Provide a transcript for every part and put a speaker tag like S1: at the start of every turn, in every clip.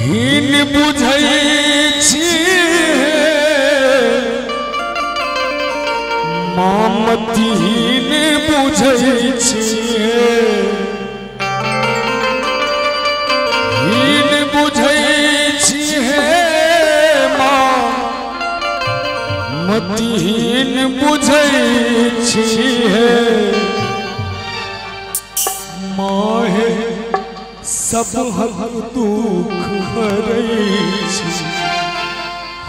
S1: हीन बुझै छी ममतीहीन बुझै छी हीन बुझै छी ममतीहीन बुझै छी माहे सब हक दुख हरै छी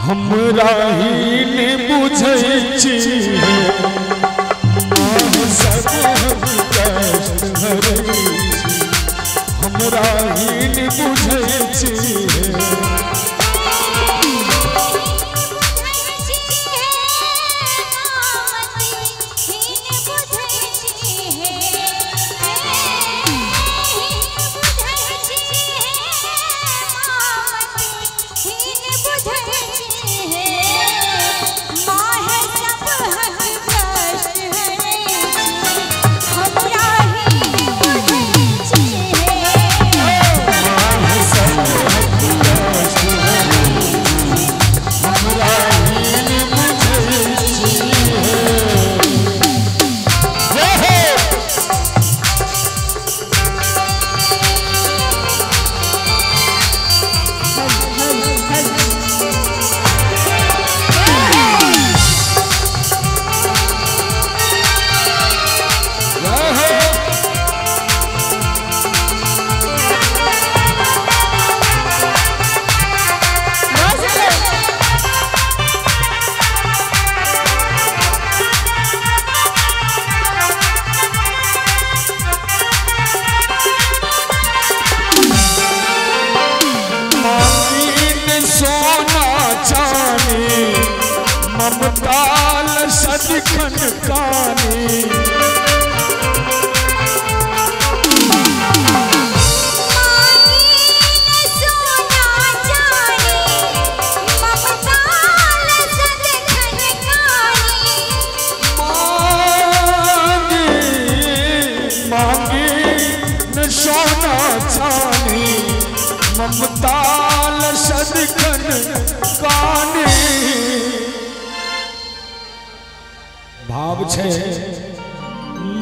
S1: हमरा हीन बुझै छी माहे सब हक कष्ट हरै छी हमरा हीन बुझै छी ममताल सदिखन कानी मांगी न सोना चानी ममताल सदिखन कानी भाव छे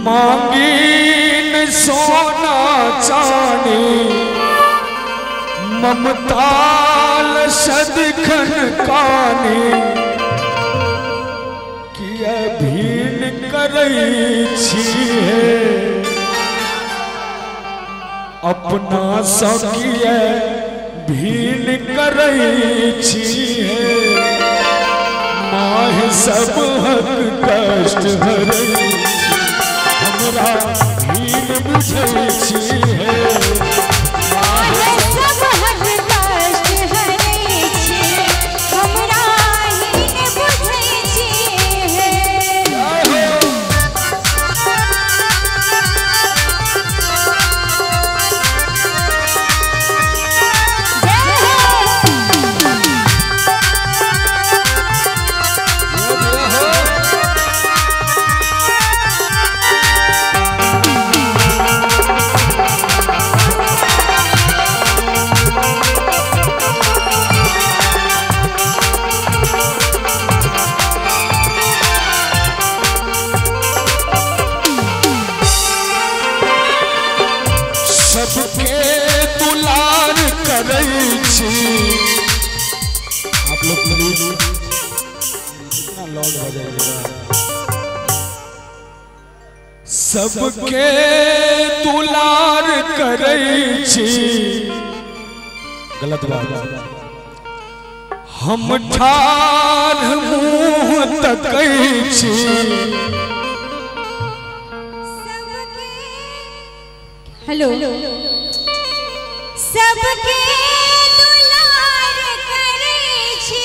S1: मांगी न सोना चानी ममताल सदिखन कानी किया भीन करै छिए अपना सकिया भीन करै छिए माहे सब हक कष्ट हरै हमरा हीन बुझै छी माहे सब हक कष्ट हरै छी हमरा हीन बुझै छी सबके दुलार करै छी आप लोग प्लीज इतना लॉग हो जाएगा सबके दुलार करै छी गलत बात हम ठाढ़ मुँह तकै छी
S2: हेलो सबके दुलार करै छी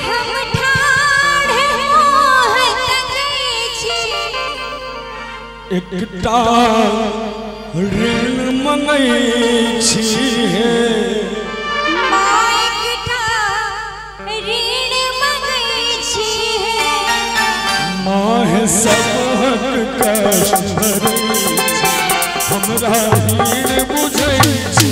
S2: हम ठाढ़ मोह तकै छी
S1: एकटा ऋण मंगै छी
S2: एकटा ऋण मंगै छी
S1: माहे सब कष्ट हमरा हीन बुझै छी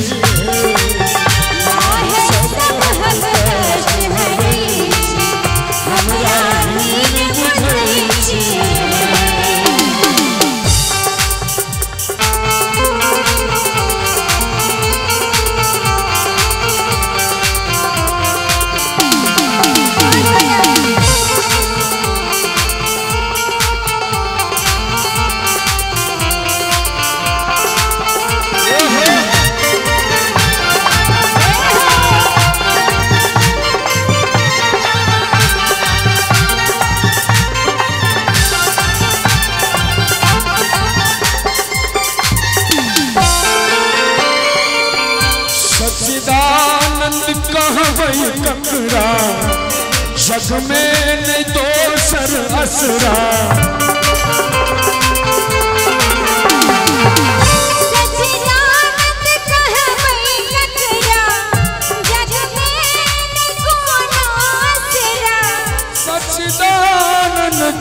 S3: कहबई ककरा जग में नहीं दोसर असरा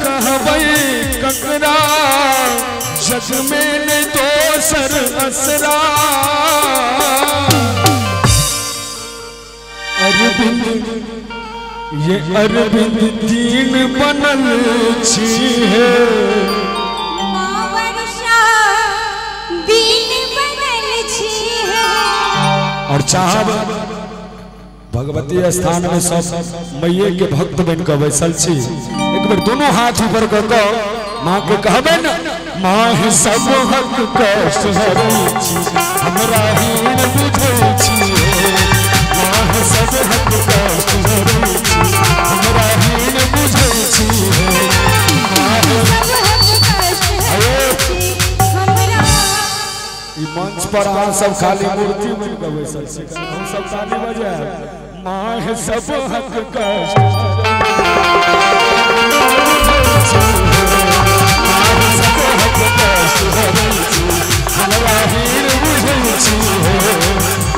S3: कहबई ककरा जग में नहीं दोसर असरा अरविंद ये अरविंद दीन बनल छी है और चाहब भगवती स्थान में सब मैये के भक्त बन के बैसल छी एक बार दोनों हाथ ऊपर कर दो माँ के कहबे न माँ सब हक कष्ट हरै छी हमरा हीन बुझै छी माँ सब हक कष्ट हरै छी हमरा हीन बुझै छी माँ सब हक कष्ट हरै छी हमरा ई मंच पर अहाँ सब खाली मूर्ति बन के बैसल छी हम सब ताली बजाए माँ सब हक कष्ट हमरा हीन बुझै छी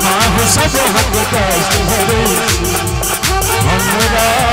S3: माँ सब हक कष्ट हरै छी हमरा